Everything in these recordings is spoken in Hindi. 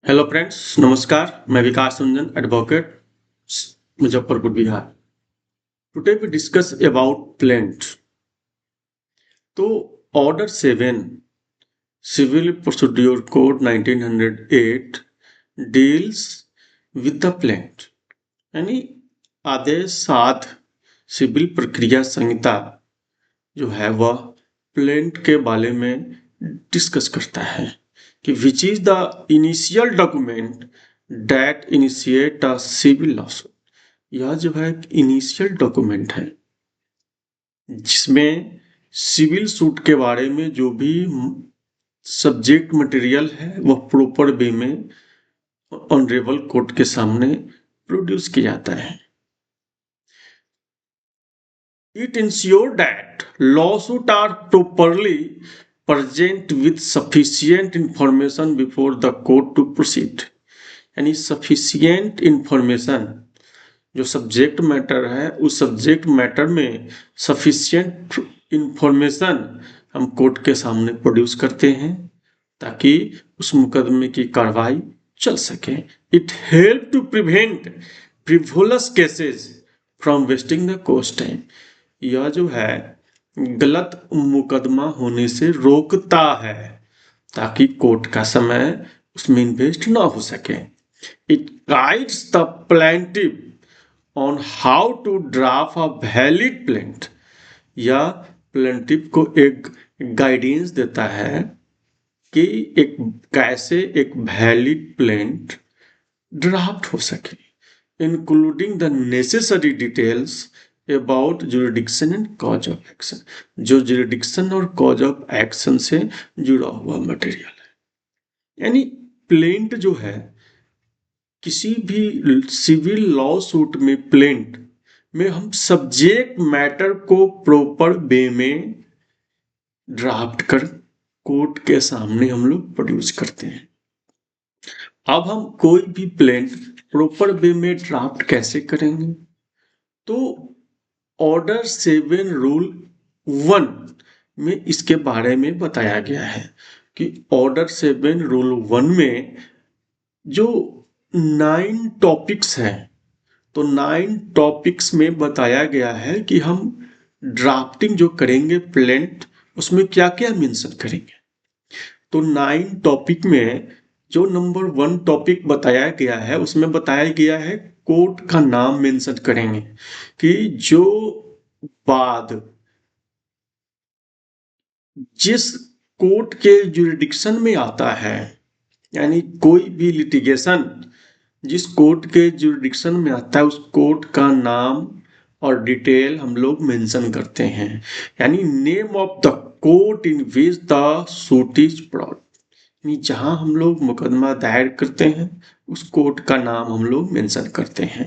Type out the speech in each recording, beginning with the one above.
हेलो फ्रेंड्स, नमस्कार। मैं Vikas Ranjan, advocate, Muzaffarpur, Bihar. Today we discuss about plaint. तो order 7 civil procedure code 1908 deals with the plaint, यानी आदेश 7 सिविल प्रक्रिया संहिता जो है वह प्लेंट के बारे में डिस्कस करता है कि which is the initial document that initiate a civil lawsuit. यह जो है इनिशियल डॉक्यूमेंट है जिसमें सिविल सूट के बारे में जो भी सब्जेक्ट मटेरियल है वह प्रॉपर वे में ऑनरेबल कोर्ट के सामने प्रोड्यूस किया जाता है। It ensures that lawsuits are properly present with sufficient information before the court to proceed। यानी sufficient information जो सब्जेक्ट मैटर है उस सब्जेक्ट मैटर में sufficient information हम कोर्ट के सामने प्रोड्यूस करते हैं ताकि उस मुकदमे की कार्रवाई चल सके। It help to prevent frivolous cases from wasting the court time. यह जो है गलत मुकदमा होने से रोकता है ताकि कोर्ट का समय उसमें इन्वेस्ट ना हो सके। It guides the plaintiff on how to draft a valid plaint. यह प्लेंटिफ को एक गाइडेंस देता है कि एक कैसे एक वैलिड प्लेंट ड्राफ्ट हो सके, including the necessary details about jurisdiction and cause of action. जो जुरिडिक्शन और कॉज ऑफ एक्शन से जुड़ा हुआ मटेरियल है। यानी प्लेंट जो है किसी भी सिविल लॉ सूट में प्लेंट में हम सब्जेक्ट मैटर को प्रॉपर वे में ड्राफ्ट कर कोर्ट के सामने हम लोग प्रोड्यूस करते हैं। अब हम कोई भी प्लेंट प्रॉपर वे में ड्राफ्ट कैसे करेंगे? तो ऑर्डर 7 रूल 1 में इसके बारे में बताया गया है कि ऑर्डर 7 रूल 1 में जो 9 टॉपिक्स हैं, तो 9 टॉपिक्स में बताया गया है कि हम ड्राफ्टिंग जो करेंगे प्लेंट उसमें क्या क्या मेंशन करेंगे। तो 9 टॉपिक में जो नंबर 1 टॉपिक बताया गया है उसमें बताया गया है कोर्ट का नाम मेंशन करेंगे कि जो बाद जिस कोर्ट के जुरिडिक्शन में आता है, यानी कोई भी लिटिगेशन जिस कोर्ट के जुरिडिक्शन में आता है उस कोर्ट का नाम और डिटेल हम लोग मेंशन करते हैं। यानी name of the court in which the suit is brought, यानी जहां हम लोग मुकदमा दायर करते हैं उस कोर्ट का नाम हम लोग मेंशन करते हैं।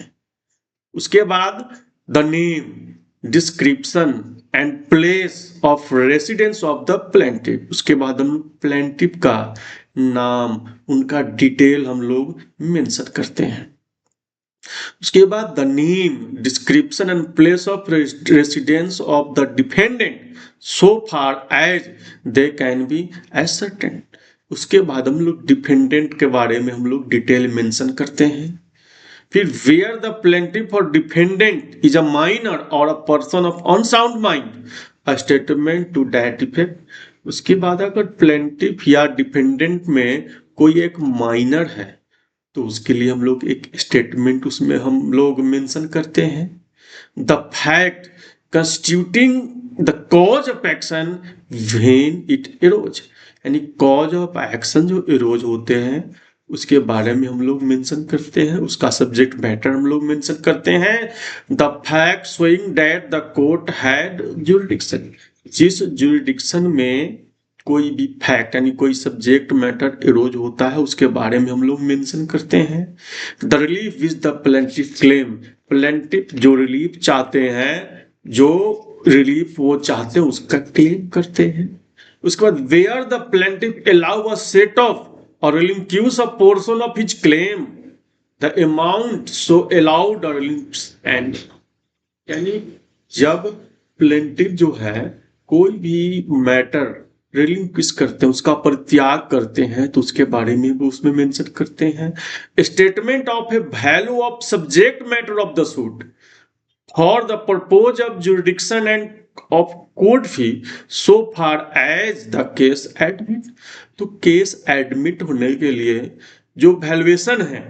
उसके बाद the name, description and place of residence of the plaintiff. उसके बाद हम प्लेंटिफ का नाम, उनका डिटेल हम लोग मेंशन करते हैं। उसके बाद the name, description and place of residence of the defendant so far as they can be ascertained. उसके बाद हम लोग डिफेंडेंट के बारे में हम लोग डिटेल मेंशन करते हैं। फिर वेयर द प्लेंटिफ और डिफेंडेंट इज अ माइनर और a person of unsound mind, a statement to that effect. उसके बाद अगर प्लेंटिफ या डिफेंडेंट में कोई एक माइनर है तो उसके लिए हम लोग एक स्टेटमेंट उसमें हम लोग मेंशन करते हैं। The fact constituting the cause of action when it arrows, यानी कॉज ऑफ एक्शन जो एरोज होते हैं उसके बारे में हम लोग मेंशन करते हैं, उसका सब्जेक्ट मैटर हम लोग मेंशन करते हैं। The fact showing that the court had jurisdiction, जिस जुरिडिक्शन में कोई भी फैक्ट यानी कोई सब्जेक्ट मैटर एरोज होता है उसके बारे में हम लोग मेंशन करते हैं। The relief which the plaintiff claim, plaintiff जो रिलीफ चाहते हैं, जो रिलीफ वो चाहते हैं उसका क्लेम करते हैं। उसके बाद where the plaintiff allow a set off or relinquish a portion of his claim, the amount so allowed or and, यानी जब प्लेंटिफ जो है कोई भी मैटर रिलिंक्विश करते हैं, उसका परित्याग करते हैं, तो उसके बारे में वो उसमें मेंशन करते हैं। Statement of a value of subject matter of the suit for the purpose of jurisdiction and of court fee so far as the case admit. तो केस एडमिट होने के लिए जो वैल्यूएशन है,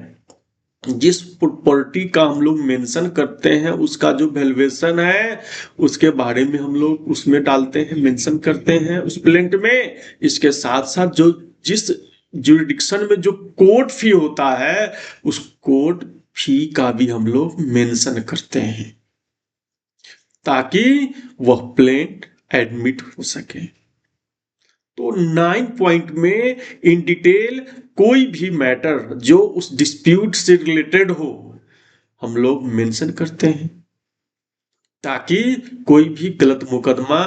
जिस प्रॉपर्टी का हम लोग मेंशन करते हैं, उसका जो वैल्यूएशन है उसके बारे में हम लोग उसमें डालते हैं, मेंशन करते हैं उस प्लेंट में। इसके साथ साथ जो जिस जुरिडिक्शन में जो कोर्ट फी होता है, उस कोर्ट फी का भी हम लोग मेंशन करते हैं, ताकि वह प्लेंट एडमिट हो सके। तो 9 पॉइंट में इन डिटेल कोई भी मैटर जो उस डिस्प्यूट से रिलेटेड हो हम लोग मेंशन करते हैं, ताकि कोई भी गलत मुकदमा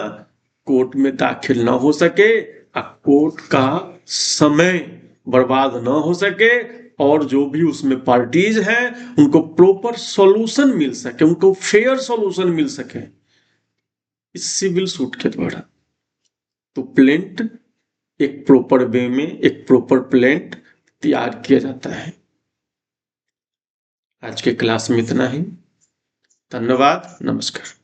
कोर्ट में दाखिल ना हो सके, कोर्ट का समय बर्बाद ना हो सके, और जो भी उसमें पार्टीज हैं उनको प्रॉपर सॉल्यूशन मिल सके, उनको फेयर सॉल्यूशन मिल सके इस सिविल सूट के द्वारा। तो प्लेंट एक प्रॉपर वे में एक प्रॉपर प्लेंट तैयार किया जाता है। आज के क्लास में इतना ही। धन्यवाद, नमस्कार।